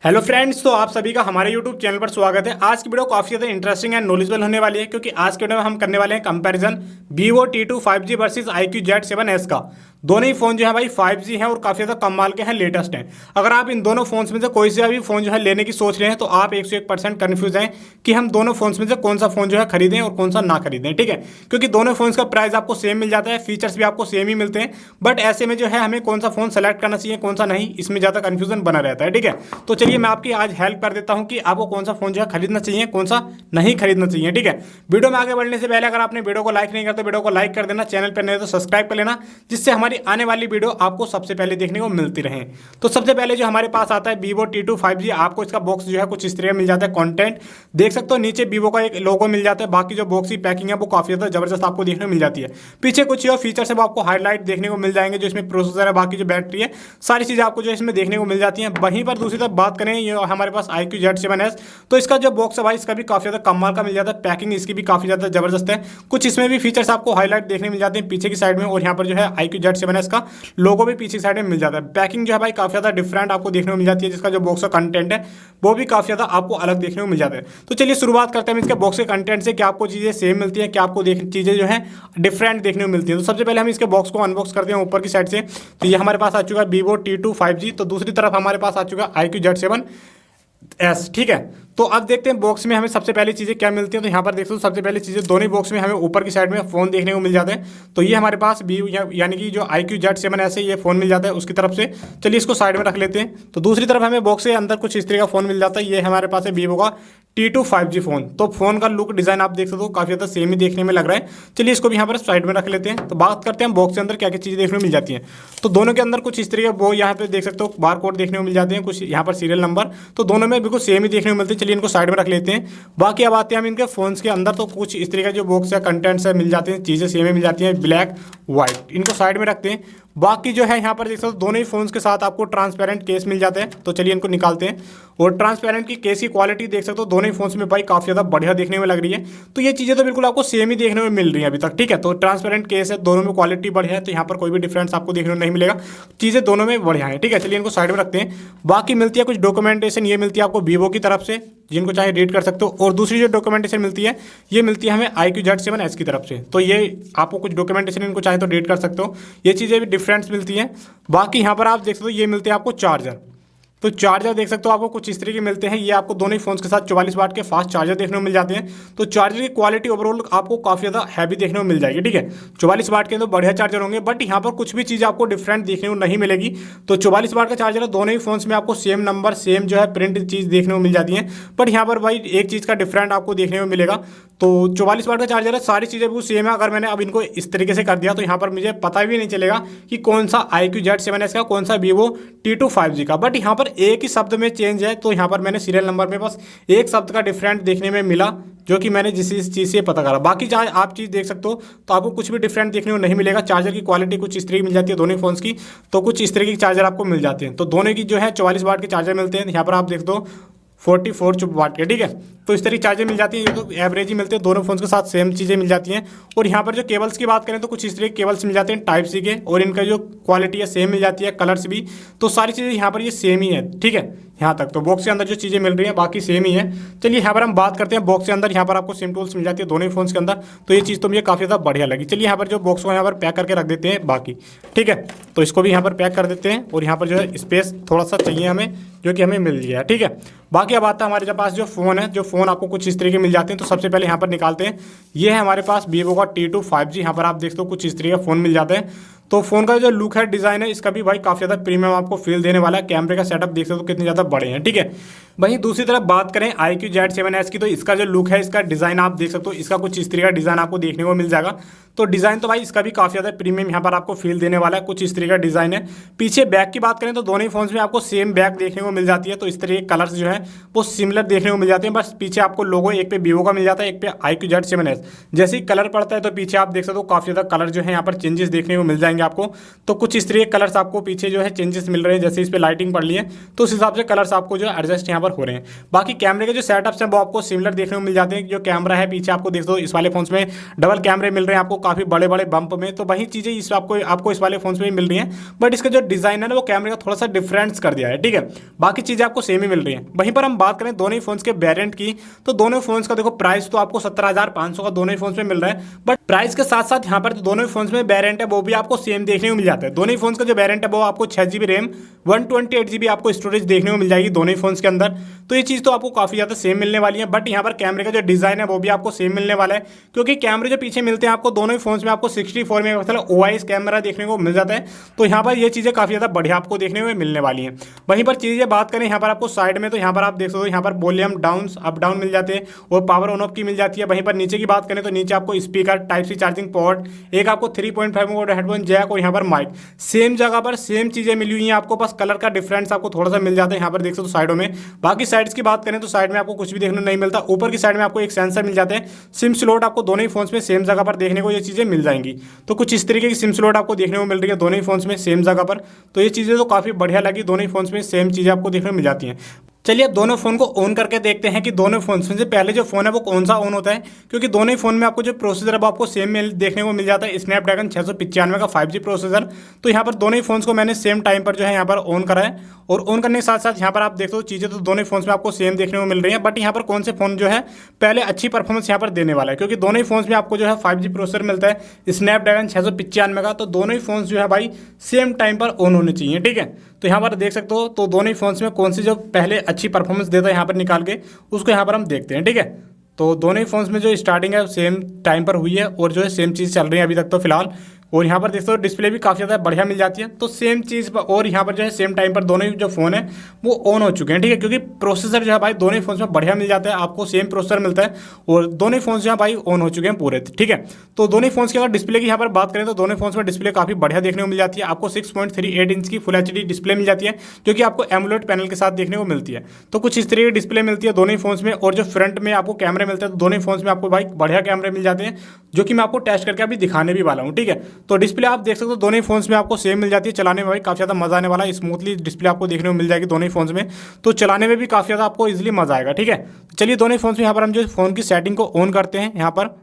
Hello friends, तो आप सभी का हमारे यूट्यूब चैनल पर स्वागत है। आज की वीडियो काफ़ी ज़्यादा इंटरेस्टिंग एंड नॉलेजेबल होने वाली है, क्योंकि आज की वीडियो में हम करने वाले हैं comparison Vivo T2 5G versus iQOO Z7S का। दोनों ही फ़ोन जो है भाई 5G हैं और काफ़ी ज़्यादा कमाल के हैं, लेटेस्ट हैं। अगर आप इन दोनों फ़ोन्स में से कोई सा भी फ़ोन जो है लेने की सोच रहे हैं तो आप 101% कन्फ्यूज हैं कि हम दोनों फ़ोन्स में से कौन सा फ़ोन जो है खरीदें और कौन सा ना खरीदें, ठीक है। क्योंकि दोनों फ़ोन्स का प्राइस आपको सेम मिल जाता है, फीचर्स भी आपको सेम ही मिलते हैं, बट ऐसे में जो है हमें कौन सा फ़ोन सेलेक्ट करना चाहिए कौन सा नहीं, इसमें ज़्यादा कन्फ्यूजन बना रहता है, ठीक है। तो चलिए मैं आपकी आज हेल्प कर देता हूं कि आपको कौन सा फोन जो है खरीदना चाहिए कौन सा नहीं खरीदना चाहिए, ठीक है। वीडियो में आगे बढ़ने से पहले अगर आपने वीडियो को लाइक नहीं करते वीडियो को लाइक कर देना, चैनल पर नए तो सब्सक्राइब कर लेना, जिससे हमारी आने वाली वीडियो आपको सबसे पहले देखने को मिलती रहे। तो सबसे पहले जो हमारे पास आता है Vivo T2 5G, आपको इसका बॉक्स जो है कुछ इस तरह मिल जाता है। कंटेंट देख सकते हो, नीचे Vivo का एक लोगो मिल जाता है, बाकी जो बॉक्स की पैकिंग है वो काफी ज्यादा जबरदस्त आपको देखने को मिल जाती है। पीछे कुछ और फीचर्स है वो आपको हाईलाइट देखने को मिल जाएंगे, जो इसमें प्रोसेसर है, बाकी जो बैटरी है, सारी चीजें आपको जो इसमें देखने को मिल जाती है। वहीं पर दूसरी तरफ बात करें, ये हमारे पास iQOO Z7S, तो इसका जो बॉक्स है भाई इसका भी काफी ज्यादा कमाल का मिल जाता है। पैकिंग इसकी भी काफी ज्यादा जबरदस्त है, कुछ इसमें भी फीचर्स आपको हाईलाइट देखने मिल जाते हैं पीछे की साइड में, और यहाँ पर जो है iQOO Z7S का लोगो भी पीछे की साइड में मिल जाता है। पैकिंग जो है भाई काफी ज्यादा डिफरेंट आपको देखने को मिल जाती है, जिसका जो बॉक्स का कंटेंट है वो भी काफी ज्यादा आपको अलग देखने को मिल जाता है। तो चलिए शुरुआत करते हैं इसके बॉक्स के कंटेंट से, क्या आपको चीजें सेम मिलती है, क्या आपको चीजें जो है डिफरेंट देखने को मिलती है। तो सबसे पहले हम इसके बॉक्स को अनबॉक्स करते हैं ऊपर की साइड से। तो ये हमारे पास आ चुका है Vivo T2 5G, तो दूसरी तरफ हमारे पास आ चुका है iQOO Z7S, ठीक है। तो अब देखते हैं बॉक्स में हमें सबसे पहली चीज़ें क्या मिलती हैं। तो यहाँ पर देख लो सबसे पहली चीज़ें दोनों बॉक्स में हमें ऊपर की साइड में फ़ोन देखने को मिल जाते हैं। तो ये हमारे पास यानी कि जो iQOO Z7S है ये फ़ोन मिल जाता है उसकी तरफ से। चलिए इसको साइड में रख लेते हैं। तो दूसरी तरफ हमें बॉक्स के अंदर कुछ इस तरह का फ़ोन मिल जाता है। ये हमारे पास है Vivo का T2 5G फ़ोन। तो फ़ोन का लुक डिज़ाइन आप देख सकते हो काफ़ी ज़्यादा सेम ही देखने में लग रहा है। चलिए इसको भी यहाँ पर साइड में रख लेते हैं। तो बात करते हैं बॉक्स के अंदर क्या क्या चीज़ें देखने को मिल जाती हैं। तो दोनों के अंदर कुछ इस तरह वो यहाँ पे देख सकते हो बार कोड देखने को मिल जाते हैं, कुछ यहाँ पर सीरियल नंबर, तो दोनों में बिल्कुल सेम ही देखने को मिलते हैं। चलिए इनको साइड में रख लेते हैं। बाकी अब आते हैं हम इनके फोन्स के अंदर। तो कुछ इस तरह का जो बॉक्स है कंटेंट्स है मिल जाते हैं, चीज़ें सेम ही मिल जाती हैं, ब्लैक व्हाइट। इनको साइड में रखते हैं। बाकी जो है यहाँ पर देख सकते हो दोनों ही फोन्स के साथ आपको ट्रांसपेरेंट केस मिल जाते हैं। तो चलिए इनको निकालते हैं। और ट्रांसपेरेंट की केस की क्वालिटी देख सकते हो दोनों ही फोन्स में भाई काफ़ी ज़्यादा बढ़िया देखने में लग रही है। तो ये चीज़ें तो बिल्कुल आपको सेम ही देखने में मिल रही है अभी तक, ठीक है। तो ट्रांसपेरेंट केस है, दोनों में क्वालिटी बढ़िया है, तो यहाँ पर कोई भी डिफरेंस आपको देखने को नहीं मिलेगा, चीज़ें दोनों में बढ़िया है, ठीक है। चलिए इनको साइड में रखते हैं। बाकी मिलती है कुछ डॉक्यूमेंटेशन, ये मिलती है आपको Vivo की तरफ से, जिनको चाहे रीड कर सकते हो। और दूसरी जो डॉक्यूमेंटेशन मिलती है ये मिलती है हमें iQOO Z7S की तरफ से। तो ये आपको कुछ डॉक्यूमेंटेशन इनको चाहे तो रीड कर सकते हो, ये चीज़ें भी डिफरेंस मिलती हैं। बाकी यहाँ पर आप देख सकते हो ये मिलते हैं आपको चार्जर। तो चार्जर देख सकते हो आपको कुछ इस तरीके मिलते हैं। ये आपको दोनों ही फोन्स के साथ 44 वाट के फास्ट चार्जर देखने को मिल जाते हैं। तो चार्जर की क्वालिटी ओवरऑल आपको काफ़ी ज़्यादा हैवी देखने को मिल जाएगी, ठीक है। 44 वाट के तो बढ़िया चार्जर होंगे, बट यहाँ पर कुछ भी चीज़ आपको डिफरेंट देखने को नहीं मिलेगी। तो 44 वाट का चार्जर है, दोनों ही फोन्स में आपको सेम नंबर सेम जो है प्रिंट चीज़ देखने को मिल जाती है। बट यहाँ पर भाई एक चीज़ का डिफरेंट आपको देखने को मिलेगा। तो 44 वाट का चार्जर है, सारी चीज़ें बिल्कुल सेम है। अगर मैंने अब इनको इस तरीके से कर दिया तो यहाँ पर मुझे पता भी नहीं चलेगा कि कौन सा iQOO Z7S का कौन सा Vivo T2 5G का। बट यहाँ पर एक ही शब्द में चेंज है। तो यहाँ पर मैंने सीरियल नंबर में बस एक शब्द का डिफरेंट देखने में मिला, जो कि मैंने जिस चीज़ से पता करा। बाकी चाहे आप चीज़ देख सकते हो तो आपको कुछ भी डिफरेंट देखने को नहीं मिलेगा। चार्जर की क्वालिटी कुछ इस तरह की मिल जाती है दोनों फोन्स की। तो कुछ इस तरह की चार्जर आपको मिल जाते हैं। तो दोनों की जो है 44 वाट के चार्जर मिलते हैं। यहाँ पर आप देख दो 44 वाट के, ठीक है। तो इस तरह की चार्जर मिल जाती है, ये तो एवरेज ही मिलते हैं, दोनों फोन्स के साथ सेम चीज़ें मिल जाती हैं। और यहाँ पर जो केबल्स की बात करें तो कुछ इस तरह के केबल्स मिल जाते हैं टाइप सी के, और इनका जो क्वालिटी है सेम मिल जाती है, कलर्स भी। तो सारी चीज़ें यहाँ पर ये सेम ही है, ठीक है। यहाँ तक तो बॉक्स के अंदर जो चीज़ें मिल रही हैं बाकी सेम ही है। चलिए यहाँ पर हम बात करते हैं बॉक्स के अंदर। यहाँ पर आपको सिम टूल्स मिल जाती है दोनों ही फोन्स के अंदर। तो ये चीज़ तो मुझे काफ़ी ज़्यादा बढ़िया लगी। चलिए यहाँ पर जो बॉक्स को यहाँ पर पैक करके रख देते हैं बाकी, ठीक है। तो इसको भी यहाँ पर पैक कर देते हैं। और यहाँ पर जो है स्पेस थोड़ा सा चाहिए हमें, जो कि हमें मिल गया, ठीक है। बाकी अब आता है हमारे पास जो फ़ोन है, जो फ़ोन आपको कुछ इस तरीके मिल जाते हैं। तो सबसे पहले यहाँ पर निकालते हैं। ये है हमारे पास Vivo का T2 5G। यहाँ पर आप देखते हो कुछ इस तरीके का फ़ोन मिल जाता है। तो फ़ोन का जो लुक है, डिज़ाइन है, इसका भी भाई काफ़ी ज़्यादा प्रीमियम आपको फील देने वाला है। कैमरे का सेटअप देख सकते हो कितने ज़्यादा बड़े हैं, ठीक है। वहीं दूसरी तरफ बात करें iQOO Z7S की, तो इसका जो लुक है, इसका डिज़ाइन आप देख सकते हो, इसका कुछ इस तरह का डिज़ाइन आपको देखने को मिल जाएगा। तो डिज़ाइन तो भाई इसका भी काफ़ी ज़्यादा प्रीमियम यहाँ पर आपको फील देने वाला है। कुछ इस तरह का डिज़ाइन है। पीछे बैक की बात करें तो दोनों ही फोन्स में आपको सेम बैक देखने को मिल जाती है। तो इस तरह के कलर्स जो है वो सिमिलर देखने को मिल जाते हैं। बस पीछे आपको लोगो एक पे Vivo का मिल जाता है, एक पे iQOO Z7S। जैसे ही कलर पड़ता है तो पीछे आप देख सकते हो काफ़ी ज़्यादा कलर जो है यहाँ पर चेंजेस देखने को मिल जाएंगे आपको। तो कुछ इस तरह के कलर्स आपको पीछे जो है चेंजेस मिल रहे हैं। जैसे इस पर लाइटिंग पड़ ली है तो उस हिसाब से कलर्स आपको जो है एडजस्ट यहाँ पर हो रहे हैं। बाकी कैमरे के जो सेटअप्स हैं वो आपको सिमिलर देखने को मिल जाते हैं। जो कैमरा है पीछे आपको देख दो, इस वाले फोन्स में डबल कैमरे मिल रहे हैं आपको काफ़ी बड़े बड़े बम्प में, तो वही चीज़ें इस आपको इस वाले फोन्स में भी मिल रही हैं, बट इसका जो डिज़ाइन है ना वो कैमरे का थोड़ा सा डिफरेंस कर दिया है, ठीक है। बाकी चीज़ें आपको सेम ही मिल रही हैं। वहीं पर हम बात करें दोनों ही फोन्स के वेरिएंट की, तो दोनों फोन्स का देखो प्राइस तो आपको 17,500 का दोनों ही फोन्स में मिल रहा है, बट प्राइस के साथ साथ यहाँ पर जो दोनों ही फोन्स में वेरिएंट है वो भी आपको सेम देखने को मिल जाता है। दोनों ही फोन्स का जो वेरिएंट है वो आपको 6 GB रैम 128 GB आपको स्टोरेज देखने को मिल जाएगी दोनों ही फोन्स के अंदर। तो ये चीज़ तो आपको काफ़ी ज़्यादा सेम मिलने वाली है, बट यहाँ पर कैमरे का जो डिज़ाइन है वो भी आपको सेम मिलने वाला है, क्योंकि कैमरे जो पीछे मिलते हैं आपको दोनों ही फोन्स में आपको 64 मेगापिक्सल OIS कैमरा देखने को मिल जाता है। तो यहाँ पर ये चीज़ें काफ़ी ज़्यादा बढ़िया आपको देखने को मिलने वाली हैं। वहीं पर चीज़ें बात करें यहाँ पर आपको साइड में, तो यहाँ पर आप देख सकते हो यहाँ पर वॉल्यूम डाउन अप डाउन मिल जाते हैं और पावर ऑन ऑफ की मिल जाती है। वहीं पर नीचे की बात करें तो नीचे आपको speaker type C charging port, एक आपको 3.5 वोल्ट हेडफोन जैक और यहाँ पर माइक, सेम जगह पर सेम चीज़ें मिली हुई हैं आपको, बस कलर का डिफरेंस आपको थोड़ा सा मिल जाता है यहाँ पर देख सकते हो साइडों में। बाकी साइड्स की बात करें तो साइड में आपको कुछ भी देखने नहीं मिलता। ऊपर की साइड में आपको एक सेंसर मिल जाते हैं। सिम स्लॉट आपको दोनों ही फोन्स में सेम जगह पर देखने को ये चीज़ें मिल जाएंगी। तो कुछ इस तरीके की सिम स्लॉट आपको देखने को मिल रही है दोनों ही फोन्स में सेम जगह पर। तो ये चीज़ें तो काफ़ी बढ़िया लगी, दोनों ही फोन्स में सेम चीज़ें आपको देखने को मिल जाती हैं। चलिए अब दोनों फोन को ऑन करके देखते हैं कि दोनों फोन से पहले जो फोन है वो कौन सा ऑन होता है, क्योंकि दोनों ही फोन में आपको जो प्रोसेसर है वो आपको सेम देखने को मिल जाता है, स्नैपड्रैगन 695 का 5G प्रोसेसर। तो यहाँ पर दोनों ही फोन्स को मैंने सेम टाइम पर जो है यहाँ पर ऑन करा है, और ऑन करने के साथ साथ यहाँ पर आप देखते हो चीज़ें तो दोनों ही फोन्स में आपको सेम देखने को मिल रही है। बट यहाँ पर कौन से फोन जो है पहले अच्छी परफॉर्मेंस यहाँ पर देने वाला है, क्योंकि दोनों ही फोन्स में आपको जो है 5G प्रोसेसर मिलता है स्नैपड्रैगन 695 का। तो दोनों ही फोन्स जो है भाई सेम टाइम पर ऑन होने चाहिए, ठीक है। तो यहाँ पर देख सकते हो तो दोनों ही फोन्स में कौन सी जो पहले अच्छी परफॉर्मेंस देता है यहाँ पर निकाल के उसको यहाँ पर हम देखते हैं, ठीक है। तो दोनों ही फोन्स में जो स्टार्टिंग है सेम टाइम पर हुई है और जो है सेम चीज़ चल रही है अभी तक तो फिलहाल। और यहाँ पर देखते हो डिस्प्ले भी काफ़ी ज़्यादा बढ़िया मिल जाती है, तो सेम चीज़ पर और यहाँ पर जो है सेम टाइम पर दोनों ही जो फ़ोन है वो ऑन हो चुके हैं, ठीक है। क्योंकि प्रोसेसर जो है भाई दोनों ही फोन में बढ़िया मिल जाता है, आपको सेम प्रोसेसर मिलता है और दोनों ही फोन जो है भाई ऑन हो चुके हैं पूरे, ठीक है। तो दोनों ही फोन की अगर डिस्प्ले की यहाँ पर बात करें तो दोनों फोन में डिस्प्ले काफ़ी बढ़िया देखने को मिल जाती है। आपको 6.38 इंच की फुल HD डिस्प्ले मिल जाती है, जो कि आपको एमोलेड पैनल के साथ देखने को मिलती है। तो कुछ इस तरह की डिस्प्ले मिलती है दोनों ही फोन में। और जो फ्रंट में आपको कैमरे मिलते हैं तो दोनों ही फोन में आपको भाई बढ़िया कैमरे मिल जाते हैं, जो कि मैं आपको टेस्ट करके अभी दिखाने भी वाला हूँ, ठीक है। तो डिस्प्ले आप देख सकते हो दोनों ही फोन्स में आपको सेम मिल जाती है, चलाने में भाई काफ़ी ज़्यादा मजा आने वाला है। स्मूथली डिस्प्ले आपको देखने को मिल जाएगी दोनों ही फोन्स में, तो चलाने में भी काफ़ी ज़्यादा आपको इजीली मजा आएगा, ठीक है। चलिए दोनों ही फोन्स में यहाँ पर हम जो फोन की सेटिंग को ऑन करते हैं यहाँ पर।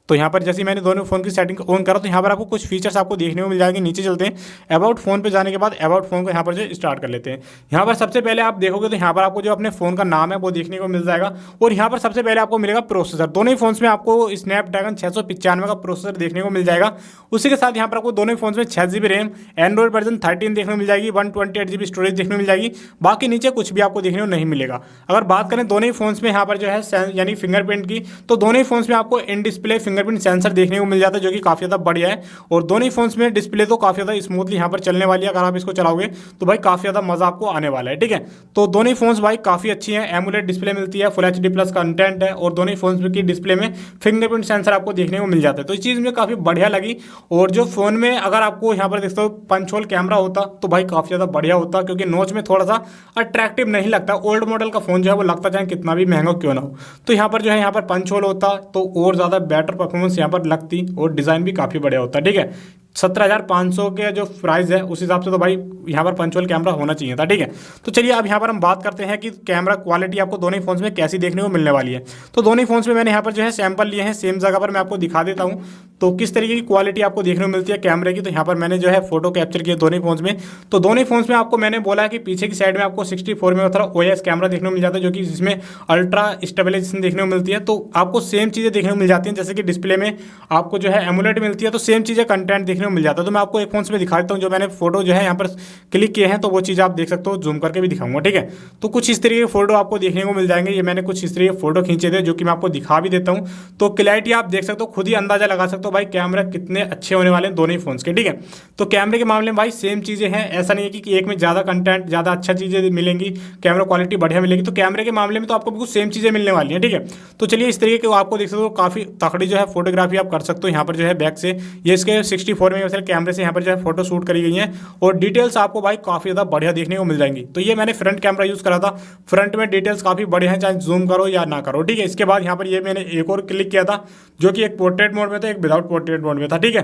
तो यहाँ पर जैसे मैंने दोनों फोन की सेटिंग ऑन करा तो यहाँ पर आपको कुछ फीचर्स आपको देखने को मिल जाएंगे। नीचे चलते हैं, अबाउट फोन पे जाने के बाद अबाउट फोन को यहाँ पर जो स्टार्ट कर लेते हैं। यहाँ पर सबसे पहले आप देखोगे तो यहाँ पर आपको जो अपने फोन का नाम है वो देखने को मिल जाएगा, और यहाँ पर सबसे पहले आपको मिलेगा प्रोसेसर। दोनों ही फोन्स में आपको स्नैपड्रैगन 695 का प्रोसेसर देखने को मिल जाएगा। उसी के साथ यहाँ पर आपको दोनों ही फोन्स में 6 GB रैम, एंड्रॉइड वर्जन 13 देखने को मिल जाएगी, 128 GB स्टोरेज देखने को मिल जाएगी। बाकी नीचे कुछ भी आपको देखने को नहीं मिलेगा। अगर बात करें दोनों ही फोन्स में यहाँ पर जो है यानी फिंगरप्रिंट की, तो दोनों ही फोन्स में आपको इन डिस्प्ले फिंगरप्रिंट सेंसर देखने को मिल जाता है, जो कि काफ़ी ज़्यादा बढ़िया है। और दोनों ही फोन्स में डिस्प्ले तो काफ़ी ज़्यादा स्मूथली यहाँ पर चलने वाली है। अगर आप इसको चलाओगे तो भाई काफ़ी ज़्यादा मज़ा आपको आने वाला है, ठीक है। तो दोनों ही फोन्स भाई काफ़ी अच्छी हैं, एमुलेट डिस्प्ले मिलती है, फुल HD प्लस कंटेंट है, और दोनों ही फोन्स की डिस्प्ले में फिंगरप्रिंट सेंसर आपको देखने को मिल जाता है। तो इस चीज़ में काफ़ी बढ़िया लगी। और जो फ़ोन में अगर आपको यहाँ पर देखते हो पंच होल कैमरा होता तो भाई काफ़ी ज़्यादा बढ़िया होता, क्योंकि नोच में थोड़ा सा अट्रैक्टिव नहीं लगता। ओल्ड मॉडल का फ़ोन जो है वो लगता चाहे कितना भी महंगा क्यों ना हो, तो यहाँ पर जो है यहाँ पर पंच होल होता तो और ज़्यादा बेटर परफॉर्मेंस यहाँ पर लगती, और डिज़ाइन भी काफ़ी बढ़िया होता, ठीक है। 17,500 के जो प्राइस है उस हिसाब से तो भाई यहाँ पर पंचुअल कैमरा होना चाहिए था, ठीक है। तो चलिए अब यहाँ पर हम बात करते हैं कि कैमरा क्वालिटी आपको दोनों ही फोन्स में कैसी देखने को मिलने वाली है। तो दोनों ही फोन्स में मैंने यहाँ पर जो है सैंपल लिए हैं, सेम जगह पर मैं आपको दिखा देता हूँ तो किस तरीके की क्वालिटी आपको देखने को मिलती है कैमरे की। तो यहाँ पर मैंने जो है फोटो कैप्चर किया दोनों ही फोन्स में। तो दोनों ही फोन्स में आपको मैंने बोला है कि पीछे की साइड में आपको 64 मेगापिक्सल OIS कैमरा देखने को मिल जाता है, जो कि जिसमें अल्ट्रा स्टेबलाइजेशन देखने को मिलती है। तो आपको सेम चीज़ें देखने को मिल जाती हैं, जैसे कि डिस्प्ले में आपको जो है एमुलेट मिलती है, तो सेम चीज़ें कंटेंट देखने को मिल जाता है। तो मैं आपको एक फोन में दिखा देता हूँ, जो मैंने फोटो जो है यहाँ पर क्लिक किए हैं तो वो चीज़ आप देख सकते हो, जूम करके भी दिखाऊंगा, ठीक है। तो कुछ इस तरीके के फोटो आपको देखने को मिल जाएंगे। ये मैंने कुछ इस तरीके के फोटो खींचे थे, जो कि मैं आपको दिखा भी देता हूँ। तो क्लैरिटी आप देख सकते हो, खुद ही अंदाजा लगा सकते हो भाई कैमरा कितने अच्छे होने वाले हैं दोनों ही फोन्स के, ठीक है। तो कैमरे के मामले में भाई सेम चीज़ें हैं, ऐसा नहीं है कि एक में ज़्यादा कंटेंट ज़्यादा अच्छा चीज़ें मिलेंगी, कैमरा क्वालिटी बढ़िया मिलेगी। तो कैमरे के मामले में तो आपको बिल्कुल सेम चीज़ें मिलने वाली हैं, ठीक है। तो चलिए इस तरीके के आपको देख सकते हो, काफ़ी तकड़ी जो है फोटोग्राफी आप कर सकते हो। यहाँ पर जो है बैक से ये इसके 64 मेगापिक्सल कैमरे से यहाँ पर जो है फोटो शूट करी गई है, और डिटेल्स आपको भाई काफ़ी ज़्यादा बढ़िया देखने को मिल जाएंगी। तो ये मैंने फ्रंट कैमरा यूज़ करा था, फ्रंट में डिटेल्स काफ़ी बढ़िया हैं, चाहे जूम करो या ना करो, ठीक है। इसके बाद यहाँ पर ये मैंने एक और क्लिक किया था, जो कि एक पोर्ट्रेट मोड में था, एक विदाउट पोर्ट्रेट मोड में था, ठीक है।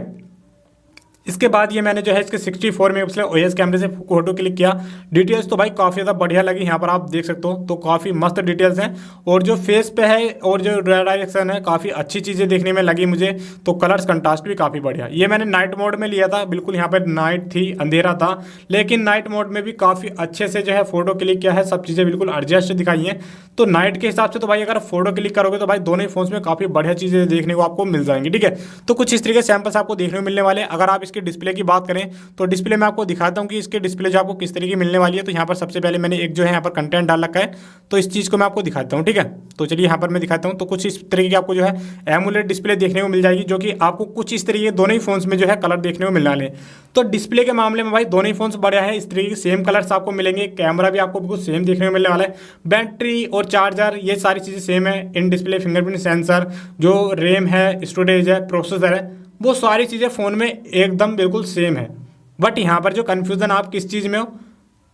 इसके बाद ये मैंने जो है इसके 64 मेगापिक्सल ओएस कैमरे से फोटो क्लिक किया। डिटेल्स तो भाई काफ़ी ज़्यादा बढ़िया लगी, यहाँ पर आप देख सकते हो तो काफ़ी मस्त डिटेल्स हैं। और जो फेस पे है और जो डायरेक्शन है काफ़ी अच्छी चीज़ें देखने में लगी मुझे। तो कलर्स कंट्रास्ट भी काफ़ी बढ़िया। ये मैंने नाइट मोड में लिया था, बिल्कुल यहाँ पर नाइट थी, अंधेरा था, लेकिन नाइट मोड में भी काफ़ी अच्छे से जो है फोटो क्लिक किया है, सब चीज़ें बिल्कुल एडजस्ट दिखाई हैं। तो नाइट के हिसाब से तो भाई अगर फोटो क्लिक करोगे तो भाई दोनों ही फोन्स में काफ़ी बढ़िया चीज़ें देखने को आपको मिल जाएंगी। ठीक है, तो कुछ इस तरीके सैंपल्स आपको देखने को मिलने वाले हैं। अगर आप इसके डिस्प्ले की बात करें तो डिस्प्ले में आपको दिखाता हूं कि इसके डिस्प्ले जो आपको किस तरीके की मिलने वाली है। तो यहाँ पर सबसे पहले मैंने एक जो है यहाँ पर कंटेंट डाल रखा है, तो इस चीज़ को मैं आपको दिखाता हूँ। ठीक है, तो चलिए यहाँ पर मैं दिखाता हूँ। तो कुछ इस तरीके की आपको जो है एमुलेट डिस्प्ले देखने को मिल जाएगी, जो कि आपको कुछ इस तरीके दोनों ही फोन्स में जो है कलर देखने को मिलने वाले हैं। तो डिस्प्ले के मामले में भाई दोनों ही फोन्स बढ़िया है, इस तरीके के सेम कलर्स आपको मिलेंगे। कैमरा भी आपको बिल्कुल सेम देखने को मिलने वाला है। बैटरी और चार्जर ये सारी चीज़ें सेम है। इन डिस्प्ले फिंगरप्रिंट सेंसर, जो रैम है, स्टोरेज है, प्रोसेसर है, वो सारी चीज़ें फ़ोन में एकदम बिल्कुल सेम है। बट यहाँ पर जो कन्फ्यूज़न आप किस चीज़ में हो,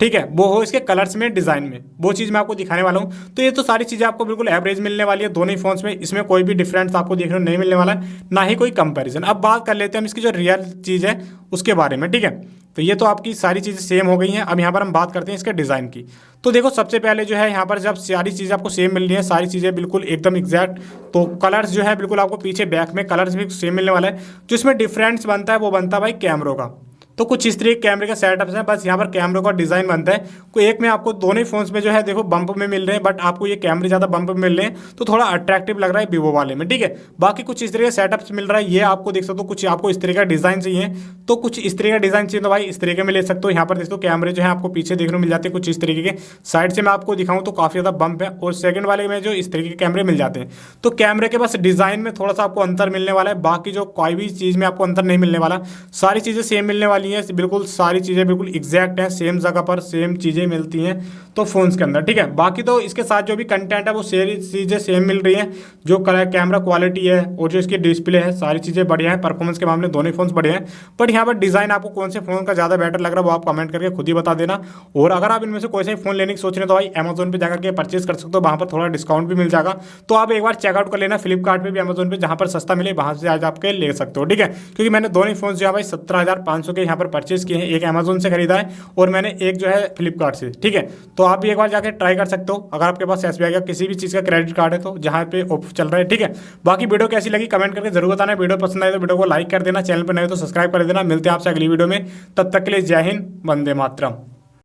ठीक है, वो हो इसके कलर्स में, डिज़ाइन में, वो चीज़ मैं आपको दिखाने वाला हूँ। तो ये तो सारी चीज़ें आपको बिल्कुल एवरेज मिलने वाली है दोनों ही फोन्स में, इसमें कोई भी डिफरेंस आपको देखने को नहीं मिलने वाला है, ना ही कोई कंपैरिजन। अब बात कर लेते हैं हम इसकी जो रियल चीज़ है उसके बारे में। ठीक है, तो ये तो आपकी सारी चीज़ें सेम हो गई हैं। अब यहाँ पर हम बात करते हैं इसके डिज़ाइन की। तो देखो सबसे पहले जो है यहाँ पर जब सारी चीज़ें आपको सेम मिल रही है, सारी चीज़ें बिल्कुल एकदम एग्जैक्ट, तो कलर्स जो है बिल्कुल आपको पीछे बैक में कलर्स भी सेम मिलने वाला है। जो इसमें डिफरेंस बनता है वो बनता है भाई कैमरों का। तो कुछ इस तरीके कैमरे का सेटअप है, बस यहाँ पर कैमरे का डिज़ाइन बनता है। कोई एक में आपको दोनों ही फोन्स में जो है देखो बम्प में मिल रहे हैं, बट आपको ये कैमरे ज़्यादा बम्प में मिल रहे हैं, तो थोड़ा अट्रैक्टिव लग रहा है वीवो वाले में। ठीक है, बाकी कुछ इस तरह का सेटअप्स मिल रहा है, ये आपको देख सकते हो। कुछ आपको इस तरह का डिज़ाइन चाहिए तो कुछ इस तरह का डिज़ाइन चाहिए तो भाई इस तरीके में ले सकते हो। यहाँ पर देख सकते हो कैमरे जो है आपको पीछे देखने को मिल जाते हैं कुछ इस तरीके के। साइड से मैं आपको दिखाऊँ तो काफ़ी ज़्यादा बम्प है, और सेकंड वाले में जो इस तरीके के कैमरे मिल जाते हैं। तो कैमरे के बस डिज़ाइन में थोड़ा सा आपको अंतर मिलने वाला है, बाकी जो कोई भी चीज़ में आपको अंतर नहीं मिलने वाला। सारी चीज़ें सेम मिलने वाली हैं, बिल्कुल सारी चीज़ें बिल्कुल एग्जैक्ट हैं, सेम जगह पर सेम चीज़ें मिलती हैं तो फोन्स के अंदर। ठीक है, बाकी तो इसके साथ जो भी कंटेंट है वो सारी चीज़ें सेम मिल रही हैं। जो कैमरा क्वालिटी है और जो इसकी डिस्प्ले है सारी चीज़ें बढ़िया है। परफॉर्मेंस के मामले दोनों ही फोन्स बढ़िया हैं। बट यहाँ पर डिज़ाइन आपको कौन से फ़ोन का ज़्यादा बेटर लग रहा है वो आप कमेंट करके खुद ही बता देना। और अगर आप इनमें से कोई सा फ़ोन लेने की सोच रहे हैं तो भाई अमेजोन पर जाकर के परचेज कर सकते हो, वहाँ पर थोड़ा डिस्काउंट भी मिल जाएगा। तो आप एक बार चेकआउट कर लेना, फ्लिपकार्ट पर भी अमेजोन पर जहाँ पर सस्ता मिले वहाँ से आज आपके ले सकते हो। ठीक है, क्योंकि मैंने दोनों ही फोन जो है भाई 17,500 के यहाँ पर परचेज किए हैं। एक अमेजोन से खरीदा है और मैंने एक जो है फ्लिपकार्ट से। ठीक है, तो आप भी एक बार जाकर ट्राई कर सकते हो अगर आपके पास एसबीआई का किसी भी चीज़ का क्रेडिट कार्ड है तो, जहाँ पे ऑफ चल रहा है। ठीक है, बाकी वीडियो कैसी लगी कमेंट करके जरूर बताना। वीडियो पसंद आए तो वीडियो को लाइक कर देना, चैनल पर नए तो सब्सक्राइब कर देना। मिलते हैं आपसे अगली वीडियो में, तब तक के लिए जय हिंद, वंदे मातरम।